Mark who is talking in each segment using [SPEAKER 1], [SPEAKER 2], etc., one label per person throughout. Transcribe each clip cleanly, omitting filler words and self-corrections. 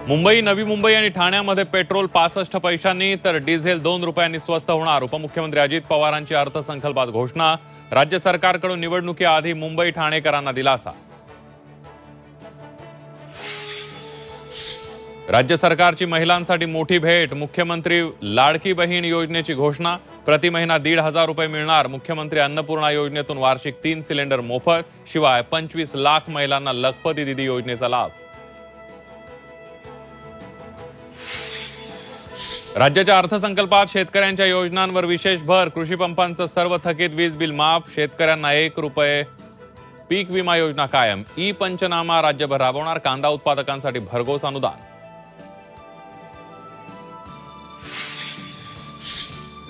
[SPEAKER 1] मुंबई, नवी मुंबई आणि ठाण्यामध्ये पेट्रोल 65 पैशांनी तर डिझेल 2 रुपयांनी स्वस्त होणार. उपमुख्यमंत्री अजित पवारांची अर्थसंकल्पात घोषणा. राज्य सरकारकडून निवडणुकीआधी मुंबई ठाणेकरांना दिलासा. राज्य सरकारची महिलांसाठी मोठी भेट. मुख्यमंत्री लाडकी बहीण योजनेची घोषणा. प्रति महिना 1,500 रुपये मिळणार. मुख्यमंत्री अन्नपूर्णा योजनेतून वार्षिक 3 सिलेंडर मोफत. शिवाय 25 लाख महिलांना लखपती दिदी योजनेचा लाभ. राज्याच्या अर्थसंकल्पात शेतकऱ्यांच्या योजनांवर विशेष भर. कृषी पंपांचं सर्व थकीत वीज बिल माफ. शेतकऱ्यांना 1 रुपये. पीक विमा योजना कायम. ई पंचनामा राज्यभर राबवणार. कांदा उत्पादकांसाठी भरघोस अनुदान.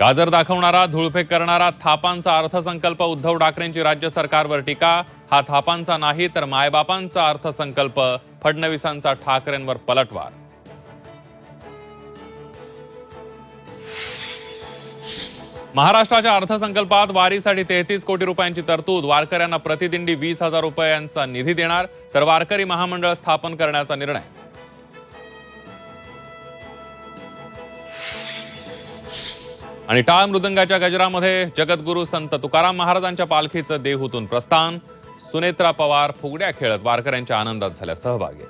[SPEAKER 1] गाजर दाखवणारा, धुळफेक करणारा थापांचा अर्थसंकल्प. उद्धव ठाकरेंची राज्य सरकारवर टीका. हा थापांचा नाही तर मायबापांचा अर्थसंकल्प. फडणवीसांचा ठाकरेंवर पलटवार. महाराष्ट्राच्या अर्थसंकल्पात वारीसाठी 33 कोटी रुपयांची तरतूद. वारकऱ्यांना प्रतिदिंडी 20,000 रुपयांचा निधी देणार. तर वारकरी महामंडळ स्थापन करण्याचा निर्णय. आणि टाळ मृदंगाच्या गजरामध्ये जगद्गुरू संत तुकाराम महाराजांच्या पालखीचं देहूतून प्रस्थान. सुनेत्रा पवार फुगड्या खेळत वारकऱ्यांच्या आनंदात झाल्या सहभागी.